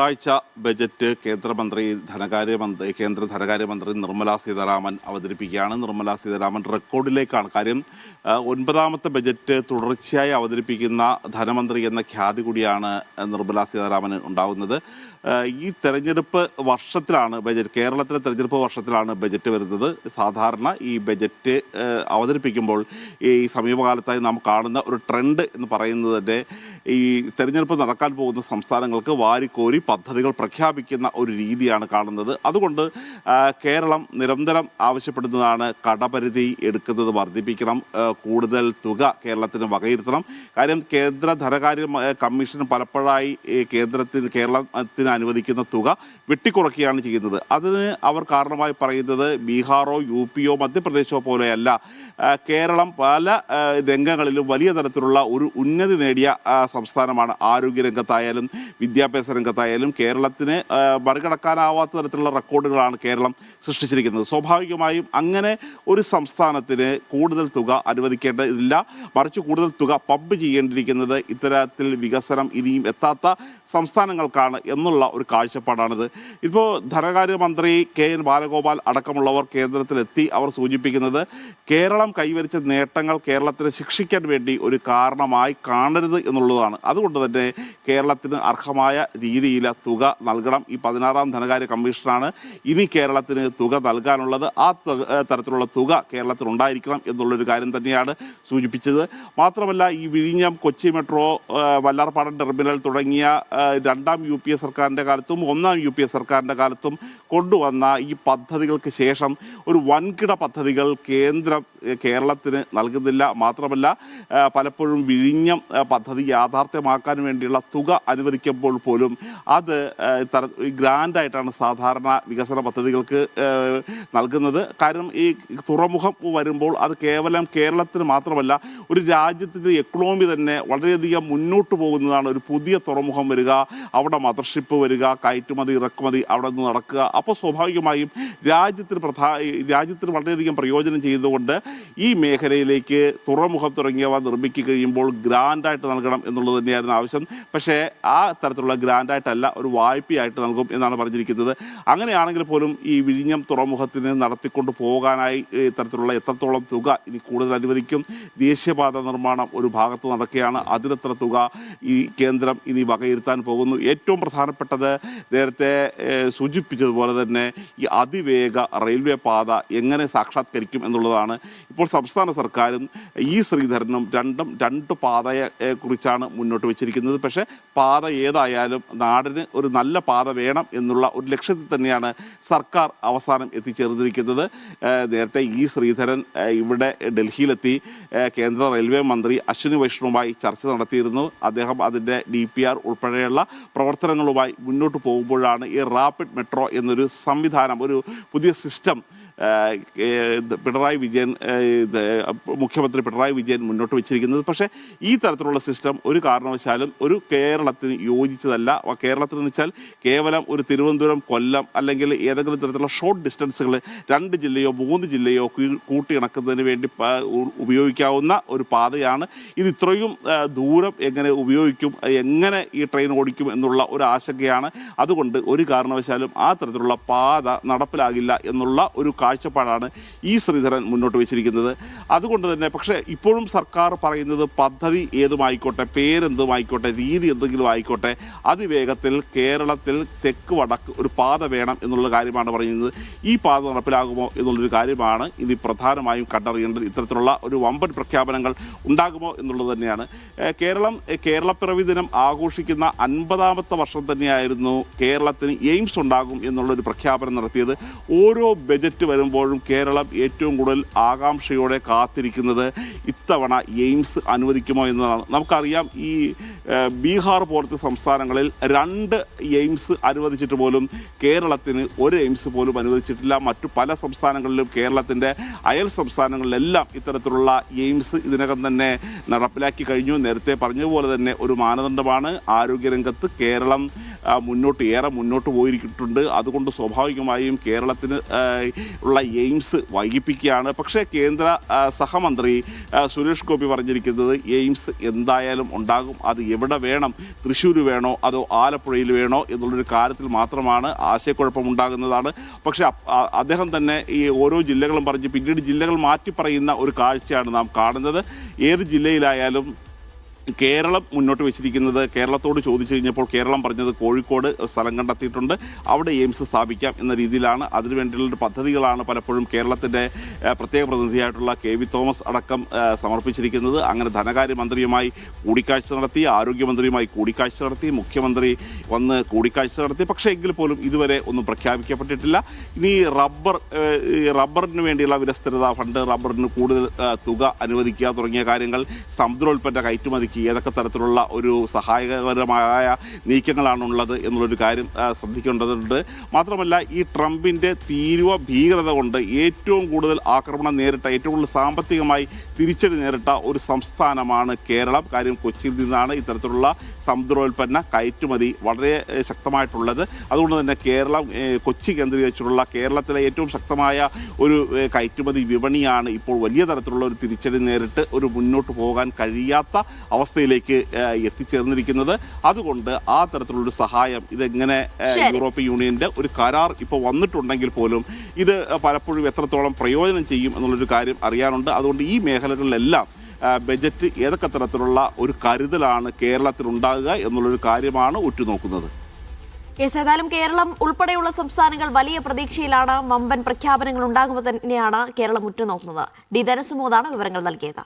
ആഴ്ച ബജറ്റ് കേന്ദ്ര ധനകാര്യമന്ത്രി നിർമ്മലാ സീതാരാമൻ അവതരിപ്പിക്കുകയാണ്. നിർമ്മലാ സീതാരാമൻ റെക്കോർഡിലേക്കാണ്. കാര്യം 9ാമത്തെ ബജറ്റ് തുടർച്ചയായി അവതരിപ്പിക്കുന്ന ധനമന്ത്രി എന്ന ഖ്യാതി കൂടിയാണ് നിർമ്മലാ സീതാരാമന് ഉണ്ടാകുന്നത്. ഈ തെരഞ്ഞെടുപ്പ് വർഷത്തിലാണ് കേരളത്തിലെ തെരഞ്ഞെടുപ്പ് വർഷത്തിലാണ് ബജറ്റ് വരുന്നത്. സാധാരണ ഈ ബജറ്റ് അവതരിപ്പിക്കുമ്പോൾ ഈ സമീപകാലത്തായി നാം കാണുന്ന ഒരു ട്രെൻഡ് എന്ന് പറയുന്നത് തന്നെ ഈ തെരഞ്ഞെടുപ്പ് നടക്കാൻ പോകുന്ന സംസ്ഥാനങ്ങൾക്ക് വാരിക്കോരി പദ്ധതികൾ പ്രഖ്യാപിക്കുന്ന ഒരു രീതിയാണ് കാണുന്നത്. അതുകൊണ്ട് കേരളം നിരന്തരം ആവശ്യപ്പെടുന്നതാണ് കടപരിധി എടുക്കുന്നത് വർദ്ധിപ്പിക്കണം, കൂടുതൽ തുക കേരളത്തിന് വകയിരുത്തണം. കാര്യം കേന്ദ്ര ധനകാര്യ കമ്മീഷൻ പലപ്പോഴായി കേരളത്തിന് അനുവദിക്കുന്ന തുക വെട്ടിക്കുറയ്ക്കുകയാണ് ചെയ്യുന്നത്. അതിന് അവർ കാരണമായി പറയുന്നത് ബീഹാറോ യു.പിയോ മധ്യപ്രദേശോ പോലെയല്ല, കേരളം പല രംഗങ്ങളിലും വലിയ തരത്തിലുള്ള ഒരു ഉന്നതി നേടിയ സംസ്ഥാനമാണ്. ആരോഗ്യരംഗത്തായാലും വിദ്യാഭ്യാസ രംഗത്തായാലും കേരളത്തിന് മറികടക്കാനാവാത്ത തരത്തിലുള്ള റെക്കോർഡുകളാണ് കേരളം സൃഷ്ടിച്ചിരിക്കുന്നത്. സ്വാഭാവികമായും അങ്ങനെ ഒരു സംസ്ഥാനത്തിന് കൂടുതൽ തുക അനുവദിക്കേണ്ടതില്ല, മറിച്ച് കൂടുതൽ തുക പമ്പ് ചെയ്യേണ്ടിയിരിക്കുന്നത് ഇത്തരത്തിൽ വികസനം ഇനിയും എത്താത്ത സംസ്ഥാനങ്ങൾക്കാണ് എന്നുള്ള ഒരു കാഴ്ചപ്പാടാണിത്. ഇപ്പോൾ ധനകാര്യമന്ത്രി കെ.എൻ. ബാലഗോപാൽ അടക്കമുള്ളവർ കേന്ദ്രത്തിലെത്തി അവർ സൂചിപ്പിക്കുന്നത് കേരളം കൈവരിച്ച നേട്ടങ്ങൾ കേരളത്തിനെ ശിക്ഷിക്കാൻ വേണ്ടി ഒരു കാരണമായി കാണരുത് എന്നുള്ളതാണ്. അതുകൊണ്ട് തന്നെ കേരളത്തിന് അർഹമായ രീതിയിൽ തുക നൽകണം. ഈ 16ാം ധനകാര്യ കമ്മീഷനാണ് ഇനി കേരളത്തിന് തുക നൽകാനുള്ളത്. ആ തരത്തിലുള്ള തുക കേരളത്തിൽ ഉണ്ടായിരിക്കണം എന്നുള്ളൊരു കാര്യം തന്നെയാണ് സൂചിപ്പിച്ചത്. മാത്രമല്ല ഈ വിഴിഞ്ഞം, കൊച്ചി മെട്രോ, വല്ലാർപാടം ടെർമിനൽ തുടങ്ങിയ 2ാം യു.പി.എ സർക്കാരിൻ്റെ കാലത്തും 1ാം യു.പി.എ സർക്കാരിൻ്റെ കാലത്തും കൊണ്ടുവന്ന ഈ പദ്ധതികൾക്ക് ശേഷം ഒരു വൻകിട പദ്ധതികൾ കേരളത്തിന് നൽകുന്നില്ല. മാത്രമല്ല പലപ്പോഴും വിഴിഞ്ഞം പദ്ധതി യാഥാർത്ഥ്യമാക്കാൻ വേണ്ടിയുള്ള തുക അനുവദിക്കുമ്പോൾ പോലും അത് ഗ്രാൻഡായിട്ടാണ് സാധാരണ വികസന പദ്ധതികൾക്ക് നൽകുന്നത്. കാരണം ഈ തുറമുഖം വരുമ്പോൾ അത് കേവലം കേരളത്തിന് മാത്രമല്ല ഒരു രാജ്യത്തിൻ്റെ എക്കണോമി തന്നെ വളരെയധികം മുന്നോട്ട് പോകുന്നതാണ്. ഒരു പുതിയ തുറമുഖം വരിക, അവിടെ മദർഷിപ്പ് വരിക, കയറ്റുമതി ഇറക്കുമതി അവിടെ നിന്ന് നടക്കുക. അപ്പോൾ സ്വാഭാവികമായും രാജ്യത്തിന് വളരെയധികം പ്രയോജനം ചെയ്തുകൊണ്ട് ഈ മേഖലയിലേക്ക് തുറമുഖം തുടങ്ങിയവ നിർമ്മിക്കുക കഴിയുമ്പോൾ ഗ്രാൻഡായിട്ട് നൽകണം എന്നുള്ളത് തന്നെയായിരുന്നു ആവശ്യം. പക്ഷേ ആ തരത്തിലുള്ള ഗ്രാൻഡായിട്ടല്ല, ഒരു വായ്പയായിട്ട് നൽകും എന്നാണ് പറഞ്ഞിരിക്കുന്നത്. അങ്ങനെയാണെങ്കിൽ പോലും ഈ വിഴിഞ്ഞം തുറമുഖത്തിന് നടത്തിക്കൊണ്ട് പോകാനായി ഇത്തരത്തിലുള്ള എത്രത്തോളം തുക ഇനി കൂടുതൽ അനുവദിക്കും? ദേശീയപാത നിർമ്മാണം ഒരു ഭാഗത്ത് നടക്കുകയാണ്, അതിനെത്ര തുക ഈ കേന്ദ്രം ഇനി വകയിരുത്താൻ പോകുന്നു? ഏറ്റവും പ്രധാനപ്പെട്ടത് നേരത്തെ സൂചിപ്പിച്ചതുപോലെ തന്നെ ഈ അതിവേഗ റെയിൽവേ പാത എങ്ങനെ സാക്ഷാത്കരിക്കും എന്നുള്ളതാണ്. ഇപ്പോൾ സംസ്ഥാന സർക്കാരും ഈ ശ്രീധരനും രണ്ട് പാതയെ കുറിച്ചാണ് മുന്നോട്ട് വെച്ചിരിക്കുന്നത്. പക്ഷേ പാത ഏതായാലും നാടിന് ഒരു നല്ല പാത വേണം എന്നുള്ള ഒരു ലക്ഷ്യത്തിൽ തന്നെയാണ് സർക്കാർ അവസാനം എത്തിച്ചേർന്നിരിക്കുന്നത്. നേരത്തെ ഈ ശ്രീധരൻ ഇവിടെ ഡൽഹിയിലെത്തി കേന്ദ്ര റെയിൽവേ മന്ത്രി അശ്വിനി വൈഷ്ണവുമായി ചർച്ച നടത്തിയിരുന്നു. അദ്ദേഹം അതിൻ്റെ DPR ഉൾപ്പെടെയുള്ള പ്രവർത്തനങ്ങളുമായി മുന്നോട്ട് പോകുമ്പോഴാണ് ഈ റാപ്പിഡ് മെട്രോ എന്നൊരു സംവിധാനം, ഒരു പുതിയ സിസ്റ്റം മുഖ്യമന്ത്രി പിണറായി വിജയൻ മുന്നോട്ട് വെച്ചിരിക്കുന്നത്. പക്ഷേ ഈ തരത്തിലുള്ള സിസ്റ്റം ഒരു കാരണവശാലും ഒരു കേരളത്തിന് യോജിച്ചതല്ല. കേരളത്തിൽ എന്ന് വെച്ചാൽ കേവലം ഒരു തിരുവനന്തപുരം, കൊല്ലം അല്ലെങ്കിൽ ഏതെങ്കിലും തരത്തിലുള്ള ഷോർട്ട് ഡിസ്റ്റൻസുകൾ 2 ജില്ലയോ 3 ജില്ലയോ കൂട്ടിയിണക്കുന്നതിന് വേണ്ടി ഉപയോഗിക്കാവുന്ന ഒരു പാതയാണ് ഇത്. ഇത്രയും ദൂരം എങ്ങനെ ഉപയോഗിക്കും, എങ്ങനെ ഈ ട്രെയിൻ ഓടിക്കും എന്നുള്ള ഒരു ആശങ്കയാണ്. അതുകൊണ്ട് ഒരു കാരണവശാലും ആ തരത്തിലുള്ള പാത നടപ്പിലാകില്ല എന്നുള്ള ഒരു കാഴ്ചപ്പാടാണ് ഈ ശ്രീധരൻ മുന്നോട്ട് വെച്ചിരിക്കുന്നത്. അതുകൊണ്ട് തന്നെ പക്ഷേ ഇപ്പോഴും സർക്കാർ പറയുന്നത് പദ്ധതി ഏതുമായിക്കോട്ടെ, പേരെന്തുമായിക്കോട്ടെ, രീതി എന്തെങ്കിലും ആയിക്കോട്ടെ, അതിവേഗത്തിൽ കേരളത്തിൽ തെക്ക് വടക്ക് ഒരു പാത വേണം എന്നുള്ള കാര്യമാണ് പറയുന്നത്. ഈ പാത നടപ്പിലാകുമോ എന്നുള്ളൊരു കാര്യമാണ് ഇനി പ്രധാനമായും കണ്ടറിയേണ്ടത്. ഇത്തരത്തിലുള്ള ഒരു വമ്പൻ പ്രഖ്യാപനങ്ങൾ ഉണ്ടാകുമോ എന്നുള്ളത് തന്നെയാണ്. കേരളപ്പിറവി ദിനം ആഘോഷിക്കുന്ന 50ാമത്തെ വർഷം തന്നെയായിരുന്നു കേരളത്തിന് എയിംസ് ഉണ്ടാകും എന്നുള്ളൊരു പ്രഖ്യാപനം നടത്തിയത്. ഓരോ ബജറ്റ് വരുമ്പോഴും കേരളം ഏറ്റവും കൂടുതൽ ആകാംക്ഷയോടെ കാത്തിരിക്കുന്നത് ഇത്തവണ എയിംസ് അനുവദിക്കുമോ എന്നതാണ്. നമുക്കറിയാം ഈ ബീഹാർ പോലത്തെ സംസ്ഥാനങ്ങളിൽ 2 എയിംസ് അനുവദിച്ചിട്ട് പോലും കേരളത്തിന് ഒരു എയിംസ് പോലും അനുവദിച്ചിട്ടില്ല. മറ്റു പല സംസ്ഥാനങ്ങളിലും കേരളത്തിൻ്റെ അയൽ സംസ്ഥാനങ്ങളിലെല്ലാം ഇത്തരത്തിലുള്ള എയിംസ് ഇതിനകം തന്നെ നടപ്പിലാക്കി കഴിഞ്ഞു. നേരത്തെ പറഞ്ഞതുപോലെ തന്നെ ഒരു മാനദണ്ഡമാണ്. ആരോഗ്യരംഗത്ത് കേരളം മുന്നോട്ട് പോയിരിക്കുന്നുണ്ട്. അതുകൊണ്ട് സ്വാഭാവികമായും കേരളത്തിന് ഉള്ള എയിംസ് വൈകിപ്പിക്കുകയാണ്. പക്ഷേ കേന്ദ്ര സഹമന്ത്രി സുരേഷ് ഗോപി പറഞ്ഞിരിക്കുന്നത് എയിംസ് എന്തായാലും ഉണ്ടാകും, അത് എവിടെ വേണം, തൃശ്ശൂർ വേണോ അതോ ആലപ്പുഴയിൽ വേണോ എന്നുള്ളൊരു കാര്യത്തിൽ മാത്രമാണ് ആശയക്കുഴപ്പമുണ്ടാകുന്നതാണ്. പക്ഷേ അദ്ദേഹം തന്നെ ഈ ഓരോ ജില്ലകളും പറഞ്ഞ് പിന്നീട് ജില്ലകൾ മാറ്റി പറയുന്ന ഒരു കാഴ്ചയാണ് നാം കാണുന്നത്. ഏത് ജില്ലയിലായാലും കേരളം മുന്നോട്ട് വെച്ചിരിക്കുന്നത്, കേരളത്തോട് ചോദിച്ചു കഴിഞ്ഞപ്പോൾ കേരളം പറഞ്ഞത് കോഴിക്കോട് സ്ഥലം കണ്ടെത്തിയിട്ടുണ്ട്, അവിടെ എയിംസ് സ്ഥാപിക്കാം എന്ന രീതിയിലാണ്. അതിനുവേണ്ടിയുള്ള പദ്ധതികളാണ് പലപ്പോഴും കേരളത്തിൻ്റെ പ്രത്യേക പ്രതിനിധിയായിട്ടുള്ള KV തോമസ് അടക്കം സമർപ്പിച്ചിരിക്കുന്നത്. അങ്ങനെ ധനകാര്യമന്ത്രിയുമായി കൂടിക്കാഴ്ച നടത്തി, ആരോഗ്യമന്ത്രിയുമായി കൂടിക്കാഴ്ച നടത്തി, മുഖ്യമന്ത്രി വന്ന് കൂടിക്കാഴ്ച നടത്തി. പക്ഷേ എങ്കിൽ പോലും ഇതുവരെ ഒന്നും പ്രഖ്യാപിക്കപ്പെട്ടിട്ടില്ല. ഇനി റബ്ബറിന് വേണ്ടിയുള്ള വിലസ്ഥിരതാ ഫണ്ട്, റബ്ബറിന് കൂടുതൽ തുക അനുവദിക്കുക തുടങ്ങിയ കാര്യങ്ങൾ, സമുദ്രോൽപ്പന്ന കയറ്റുമതിക്ക് ഏതൊക്കെ തരത്തിലുള്ള ഒരു സഹായകരമായ നീക്കങ്ങളാണുള്ളത് എന്നുള്ളൊരു കാര്യം ശ്രദ്ധിക്കേണ്ടതുണ്ട്. മാത്രമല്ല ഈ ട്രംപിൻ്റെ തീരുവ ഭീകരത കൊണ്ട് ഏറ്റവും കൂടുതൽ ആക്രമണം നേരിട്ട, ഏറ്റവും കൂടുതൽ സാമ്പത്തികമായി തിരിച്ചടി നേരിട്ട ഒരു സംസ്ഥാനമാണ് കേരളം. കാര്യം കൊച്ചിയിൽ നിന്നാണ് ഇത്തരത്തിലുള്ള സമുദ്രോൽപ്പന്ന കയറ്റുമതി വളരെ ശക്തമായിട്ടുള്ളത്. അതുകൊണ്ട് തന്നെ കേരളം, കൊച്ചി കേന്ദ്രീകരിച്ചുള്ള കേരളത്തിലെ ഏറ്റവും ശക്തമായ ഒരു കയറ്റുമതി വിപണിയാണ് ഇപ്പോൾ വലിയ തരത്തിലുള്ള ഒരു തിരിച്ചടി നേരിട്ട് ഒരു മുന്നോട്ട് പോകാൻ കഴിയാത്ത അവസ്ഥയിലേക്ക് എത്തിച്ചേർന്നിരിക്കുന്നത്. അതുകൊണ്ട് ആ തരത്തിലുള്ളൊരു സഹായം ഇതെങ്ങനെ യൂറോപ്യൻ യൂണിയന്റെ ഒരു കരാർ ഇപ്പോൾ വന്നിട്ടുണ്ടെങ്കിൽ പോലും ഇത് പലപ്പോഴും എത്രത്തോളം പ്രയോജനം ചെയ്യും എന്നുള്ളൊരു കാര്യം അറിയാനുണ്ട്. അതുകൊണ്ട് ഈ മേഖലകളിലെല്ലാം ബജറ്റ് ഏതൊക്കെ തരത്തിലുള്ള ഒരു കരുതലാണ് കേരളത്തിലുണ്ടാകുക എന്നുള്ളൊരു കാര്യമാണ് ഉറ്റുനോക്കുന്നത്. ഏതായാലും കേരളം ഉൾപ്പെടെയുള്ള സംസ്ഥാനങ്ങൾ വലിയ പ്രതീക്ഷയിലാണ്. വമ്പൻ പ്രഖ്യാപനങ്ങൾ ഉണ്ടാകുമ്പോൾ തന്നെയാണ് കേരളം ഉറ്റുനോക്കുന്നത്. ധനസുമോദാണ് വിവരങ്ങൾ നൽകിയത്.